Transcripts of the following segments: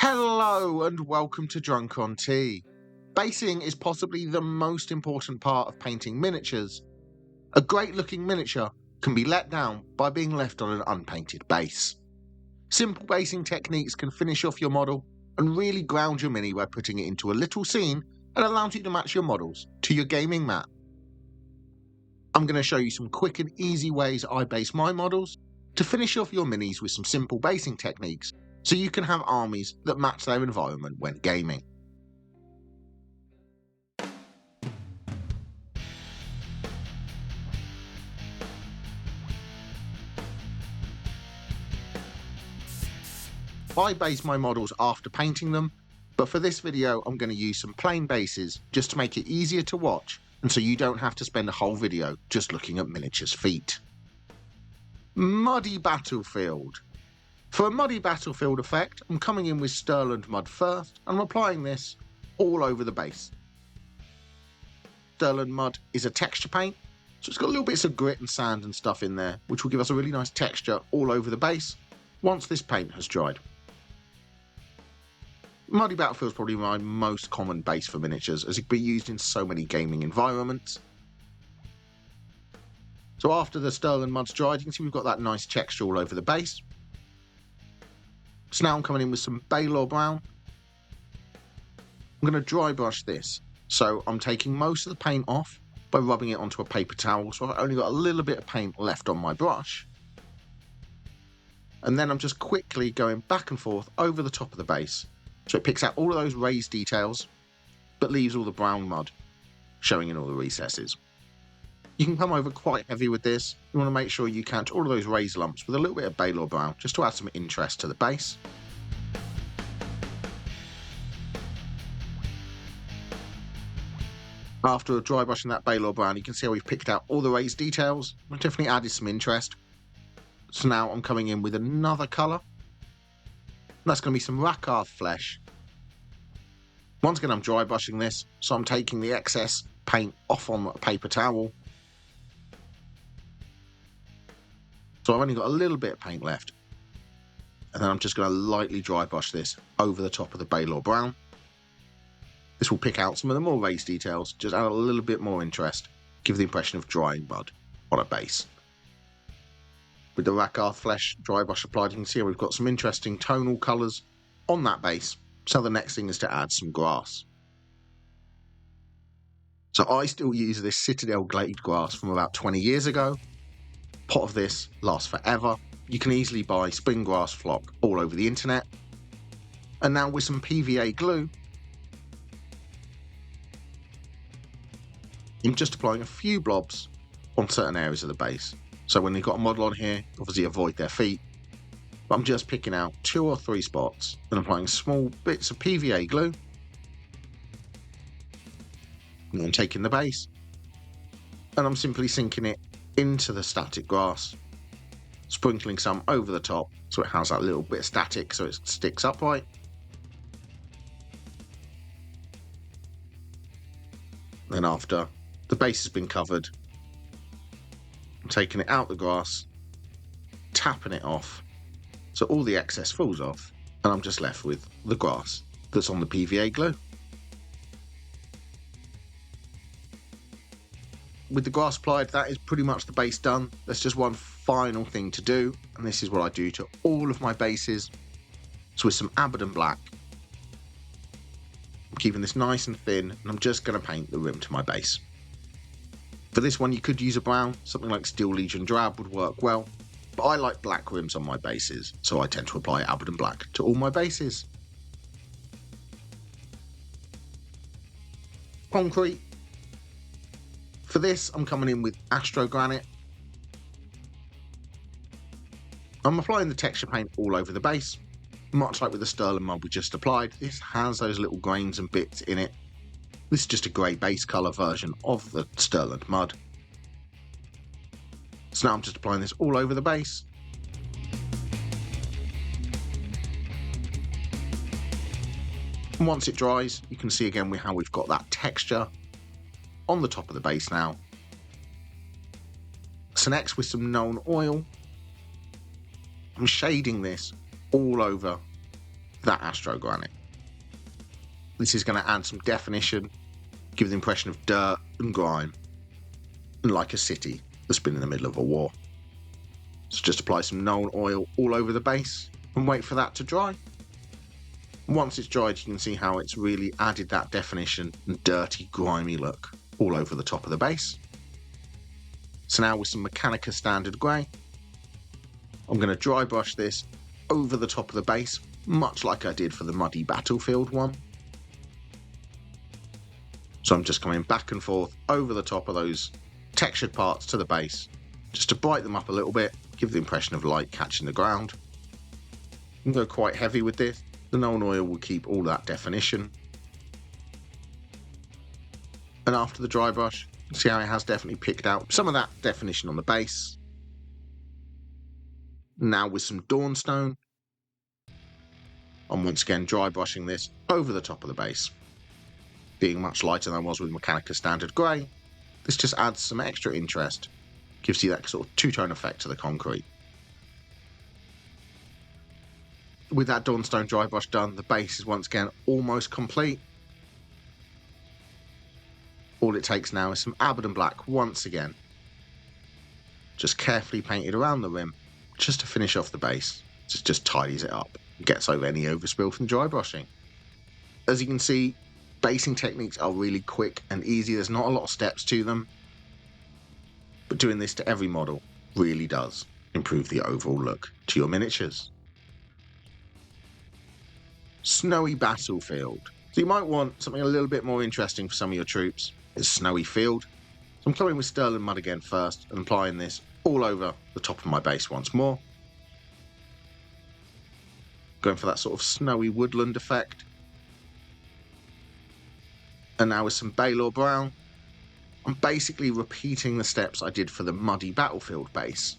Hello and welcome to Drunk on Tea. Basing is possibly the most important part of painting miniatures. A great looking miniature can be let down by being left on an unpainted base. Simple basing techniques can finish off your model and really ground your mini by putting it into a little scene and allows you to match your models to your gaming mat. I'm going to show you some quick and easy ways I base my models to finish off your minis with some simple basing techniques so you can have armies that match their environment when gaming. I base my models after painting them, but for this video I'm going to use some plain bases just to make it easier to watch and so you don't have to spend a whole video just looking at miniatures feet. Muddy battlefield. For a muddy battlefield effect, I'm coming in with Stirland mud first and I'm applying this all over the base. Stirland mud is a texture paint, so it's got little bits of grit and sand and stuff in there, which will give us a really nice texture all over the base once this paint has dried. Muddy battlefield is probably my most common base for miniatures, as it can be used in so many gaming environments. So after the Stirland mud's dried, you can see we've got that nice texture all over the base. So now I'm coming in with some Baylor Brown. I'm going to dry brush this. So I'm taking most of the paint off by rubbing it onto a paper towel. So I've only got a little bit of paint left on my brush. And then I'm just quickly going back and forth over the top of the base. So it picks out all of those raised details, but leaves all the brown mud showing in all the recesses. You can come over quite heavy with this. You want to make sure you catch all of those raised lumps with a little bit of Baylor Brown just to add some interest to the base. After dry brushing that Baylor Brown, you can see how we've picked out all the raised details. I've definitely added some interest. So now I'm coming in with another colour. That's going to be some Rawk flesh. Once again, I'm dry brushing this, so I'm taking the excess paint off on a paper towel. So I've only got a little bit of paint left. And then I'm just going to lightly dry brush this over the top of the Baylor Brown. This will pick out some of the more raised details, just add a little bit more interest, give the impression of drying mud on a base. With the Rawk flesh dry brush applied, you can see we've got some interesting tonal colours on that base. So the next thing is to add some grass. So I still use this Citadel glade grass from about 20 years ago. Pot of this lasts forever. You can easily buy spring grass flock all over the internet. And now with some PVA glue, I'm just applying a few blobs on certain areas of the base. So when you've got a model on here, obviously avoid their feet. But I'm just picking out 2 or 3 spots and applying small bits of PVA glue. And then taking the base and I'm simply sinking it into the static grass, sprinkling some over the top so it has that little bit of static so it sticks upright. Then after the base has been covered, I'm taking it out the grass, tapping it off so all the excess falls off and I'm just left with the grass that's on the PVA glue. With the grass applied, that is pretty much the base done. There's just one final thing to do, and this is what I do to all of my bases. So with some Abaddon black, I'm keeping this nice and thin, and I'm just going to paint the rim to my base. For this one, you could use a brown. Something like Steel Legion Drab would work well, but I like black rims on my bases, so I tend to apply Abaddon black to all my bases. Concrete. For this, I'm coming in with Astro Granite. I'm applying the texture paint all over the base. Much like with the Stirland mud we just applied, this has those little grains and bits in it. This is just a grey base colour version of the Stirland mud. So now I'm just applying this all over the base. And once it dries, you can see again how we've got that texture on the top of the base now. So next, with some known oil, I'm shading this all over that astrogranite. This is going to add some definition, give the impression of dirt and grime, and like a city that's been in the middle of a war. So just apply some Nuln oil all over the base and wait for that to dry. Once it's dried, you can see how it's really added that definition and dirty, grimy look all over the top of the base. So now with some Mechanica Standard Grey, I'm going to dry brush this over the top of the base, much like I did for the Muddy Battlefield one. So I'm just coming back and forth over the top of those textured parts to the base, just to brighten them up a little bit, give the impression of light catching the ground. You can go quite heavy with this. The Nuln oil will keep all that definition. And after the dry brush, see how it has definitely picked out some of that definition on the base. Now with some Dawnstone, I'm once again dry brushing this over the top of the base. Being much lighter than I was with Mechanica Standard Grey, this just adds some extra interest, gives you that sort of two-tone effect to the concrete. With that Dawnstone dry brush done, the base is once again almost complete. All it takes now is some Abaddon Black once again. Just carefully painted around the rim, just to finish off the base. Just tidies it up and gets over any overspill from dry brushing. As you can see, basing techniques are really quick and easy. There's not a lot of steps to them. But doing this to every model really does improve the overall look to your miniatures. Snowy Battlefield. So you might want something a little bit more interesting for some of your troops. It's Snowy Field. So I'm coming with Sterling Mud again first and applying this all over the top of my base once more. Going for that sort of snowy woodland effect. And now with some Baylor Brown, I'm basically repeating the steps I did for the Muddy Battlefield base.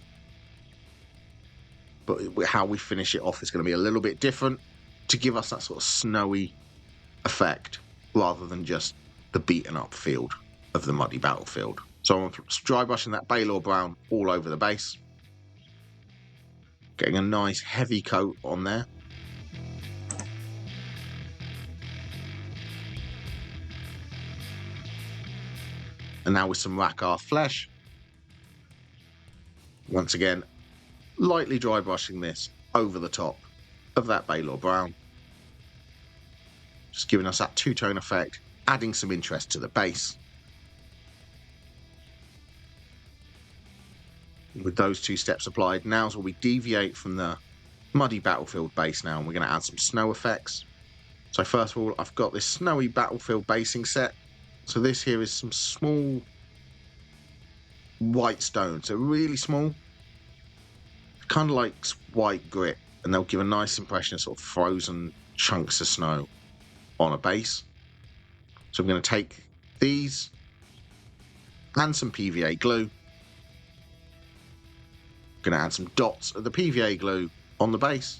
But how we finish it off is going to be a little bit different to give us that sort of snowy effect rather than just the beaten up field of the Muddy Battlefield. So I'm dry brushing that Baylor Brown all over the base. Getting a nice heavy coat on there. And now with some Rakarth Flesh. Once again, lightly dry brushing this over the top of that Baylor Brown. Just giving us that two-tone effect, adding some interest to the base. With those two steps applied, now's where we deviate from the Muddy Battlefield base now, and we're going to add some snow effects. So first of all, I've got this Snowy Battlefield basing set. So this here is some small white stones, so really small, kind of like white grit, and they'll give a nice impression of sort of frozen chunks of snow on a base. So I'm going to take these and some PVA glue. I'm going to add some dots of the PVA glue on the base.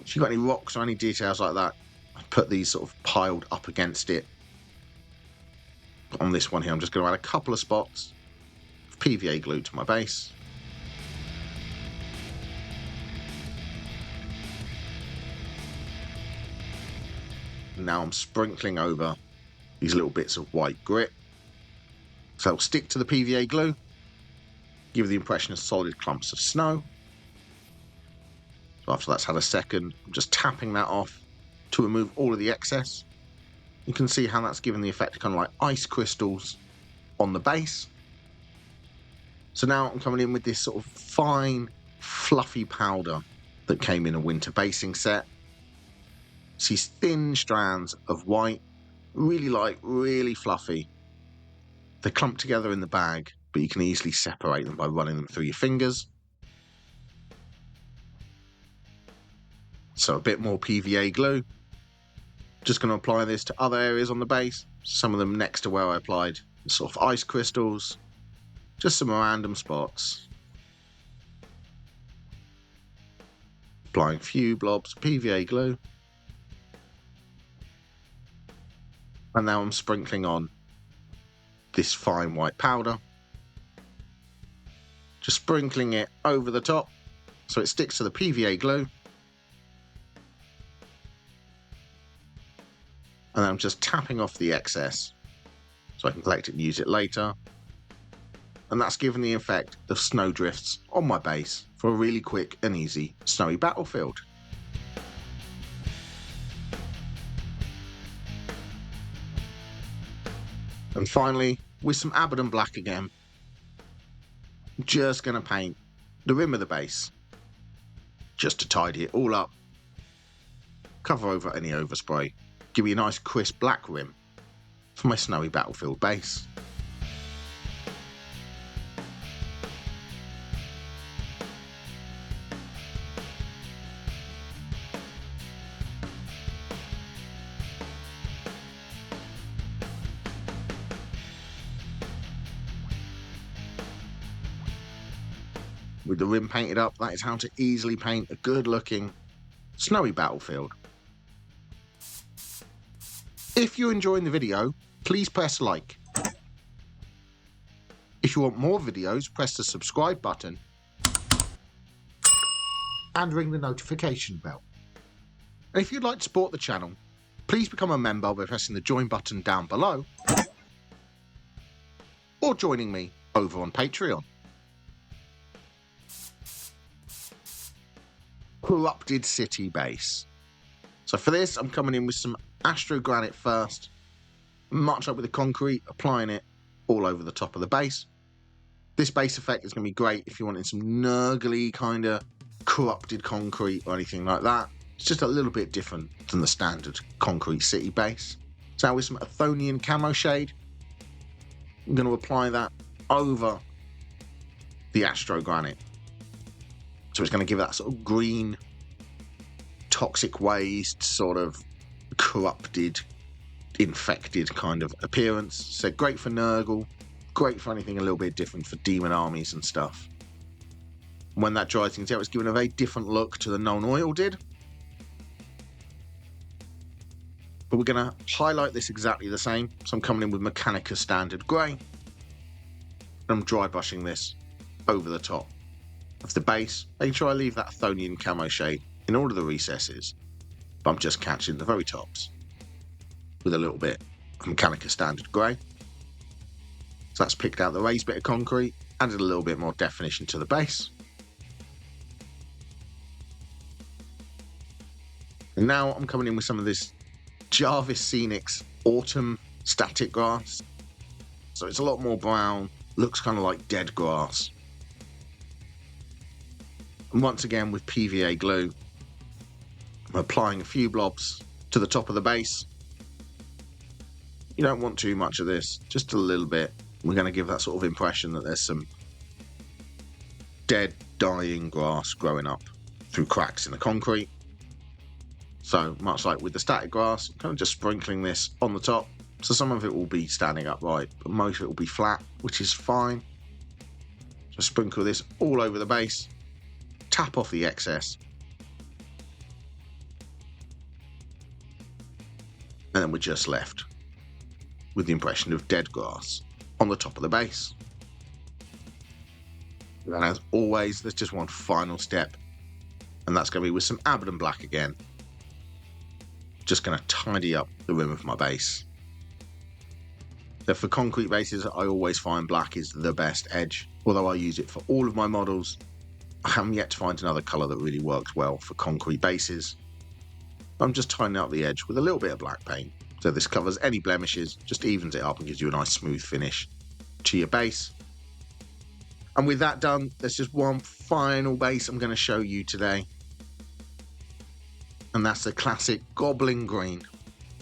If you've got any rocks or any details like that, I put these sort of piled up against it. But on this one here, I'm just going to add a couple of spots of PVA glue to my base. Now I'm sprinkling over these little bits of white grit. So I'll stick to the PVA glue, give the impression of solid clumps of snow. So after that's had a second, I'm just tapping that off to remove all of the excess. You can see how that's given the effect of kind of like ice crystals on the base. So now I'm coming in with this sort of fine, fluffy powder that came in a winter basing set. It's these thin strands of white, really light, really fluffy. They clump together in the bag, but you can easily separate them by running them through your fingers. So a bit more PVA glue. Just going to apply this to other areas on the base, some of them next to where I applied the sort of ice crystals, just some random spots. Applying a few blobs of PVA glue. And now I'm sprinkling on this fine white powder. Just sprinkling it over the top so it sticks to the PVA glue. And then I'm just tapping off the excess so I can collect it and use it later. And that's given the effect of snow drifts on my base for a really quick and easy snowy battlefield. And finally, with some Abaddon Black again, I'm just going to paint the rim of the base just to tidy it all up, cover over any overspray, give me a nice crisp black rim for my snowy battlefield base. With the rim painted up, that is how to easily paint a good looking snowy battlefield. If you're enjoying the video, please press like. If you want more videos, press the subscribe button and ring the notification bell. And if you'd like to support the channel, please become a member by pressing the join button down below or joining me over on Patreon. Corrupted city base. So for this, I'm coming in with some Astro Granite first, much like with the concrete, applying it all over the top of the base. This base effect is going to be great if you wanted some nurgly kind of corrupted concrete or anything like that. It's just a little bit different than the standard concrete city base. So now with some Athonian camo shade, I'm going to apply that over the Astro Granite. So it's going to give that sort of green, toxic waste, sort of corrupted, infected kind of appearance. So great for Nurgle, great for anything a little bit different for demon armies and stuff. When that dries things out, it's given a very different look to the known oil did. But we're going to highlight this exactly the same. So I'm coming in with Mechanica Standard Grey. And I'm dry brushing this over the top of the base, making sure I leave that Athonian camo shade in all of the recesses, but I'm just catching the very tops with a little bit of Mechanica Standard Grey. So that's picked out the raised bit of concrete, added a little bit more definition to the base. And now I'm coming in with some of this Jarvis Scenics Autumn Static Grass. So it's a lot more brown, looks kind of like dead grass. And once again with PVA glue, I'm applying a few blobs to the top of the base. You don't want too much of this, just a little bit. We're going to give that sort of impression that there's some dead, dying grass growing up through cracks in the concrete. So much like with the static grass, I'm kind of just sprinkling this on the top. So some of it will be standing upright, but most of it will be flat, which is fine. Just sprinkle this all over the base. Tap off the excess, and then we're just left with the impression of dead grass on the top of the base. And as always, there's just one final step, and that's going to be with some Abaddon Black again. Just going to tidy up the rim of my base. So for concrete bases, I always find black is the best edge, although I use it for all of my models. I haven't yet to find another colour that really works well for concrete bases. I'm just tidying up the edge with a little bit of black paint. So this covers any blemishes, just evens it up and gives you a nice smooth finish to your base. And with that done, there's just one final base I'm going to show you today. And that's the classic Goblin Green.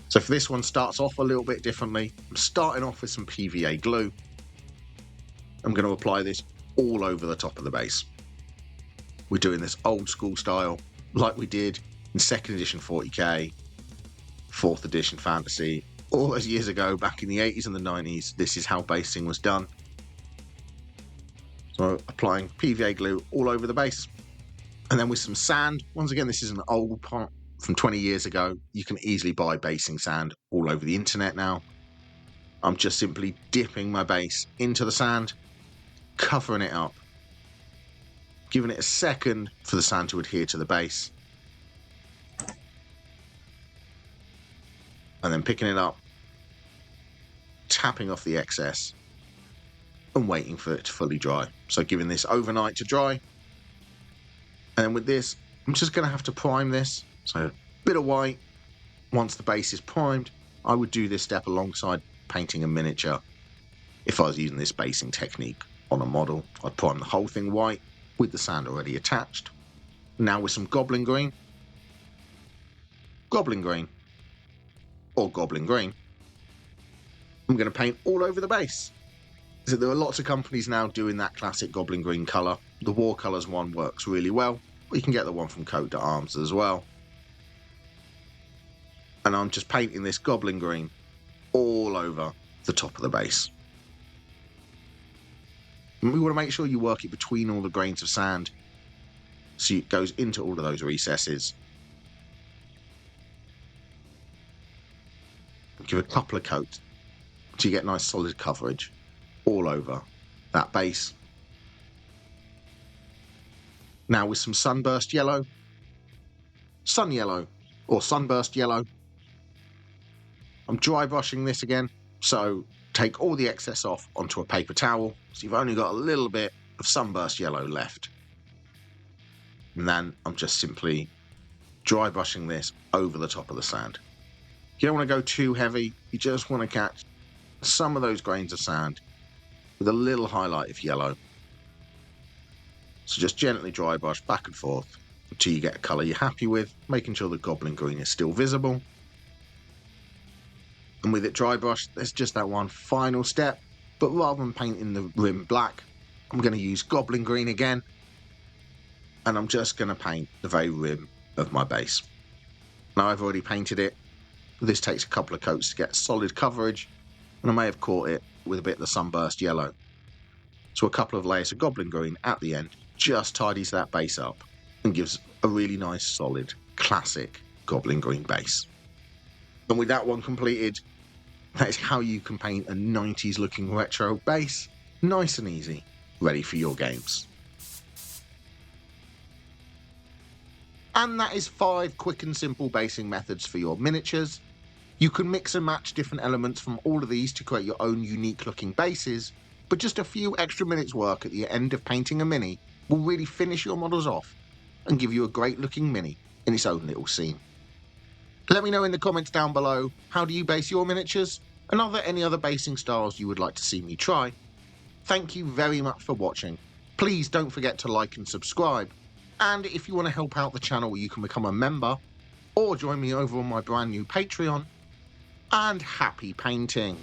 So for this one, starts off a little bit differently. I'm starting off with some PVA glue. I'm going to apply this all over the top of the base. We're doing this old school style, like we did in 2nd edition 40k, 4th edition fantasy, all those years ago, back in the 80s and the 90s. This is how basing was done. So applying PVA glue all over the base. And then with some sand, once again, this is an old part from 20 years ago. You can easily buy basing sand all over the internet now. I'm just simply dipping my base into the sand, covering it up, giving it a second for the sand to adhere to the base. and then picking it up, tapping off the excess, and waiting for it to fully dry. So giving this overnight to dry. And then with this, I'm just going to have to prime this. So a bit of white. Once the base is primed, I would do this step alongside painting a miniature. If I was using this basing technique on a model, I'd prime the whole thing white with the sand already attached. Now with some Goblin Green, or Goblin Green, I'm going to paint all over the base. So there are lots of companies now doing that classic Goblin Green colour. The War Colours one works really well. Or you can get the one from Coat d'Arms as well. And I'm just painting this Goblin Green all over the top of the base. And we want to make sure you work it between all the grains of sand so it goes into all of those recesses. Give a couple of coats so you get nice solid coverage all over that base. Now with some sunburst yellow, sun yellow, or sunburst yellow, I'm dry brushing this again, so take all the excess off onto a paper towel, so you've only got a little bit of sunburst yellow left. And then I'm just simply dry brushing this over the top of the sand. You don't want to go too heavy, you just want to catch some of those grains of sand with a little highlight of yellow. So just gently dry brush back and forth until you get a colour you're happy with, making sure the Goblin Green is still visible. And with it dry brushed, there's just that one final step, but rather than painting the rim black, I'm going to use Goblin Green again, and I'm just going to paint the very rim of my base. Now I've already painted it. This takes a couple of coats to get solid coverage, and I may have caught it with a bit of the sunburst yellow. So a couple of layers of Goblin Green at the end just tidies that base up and gives a really nice solid classic Goblin Green base. And with that one completed, that is how you can paint a 90s looking retro base, nice and easy, ready for your games. And that is 5 quick and simple basing methods for your miniatures. You can mix and match different elements from all of these to create your own unique looking bases, but just a few extra minutes work at the end of painting a mini will really finish your models off and give you a great looking mini in its own little scene. Let me know in the comments down below, how do you base your miniatures, and are there any other basing styles you would like to see me try? Thank you very much for watching. Please don't forget to like and subscribe, and if you want to help out the channel, you can become a member or join me over on my brand new Patreon. And happy painting!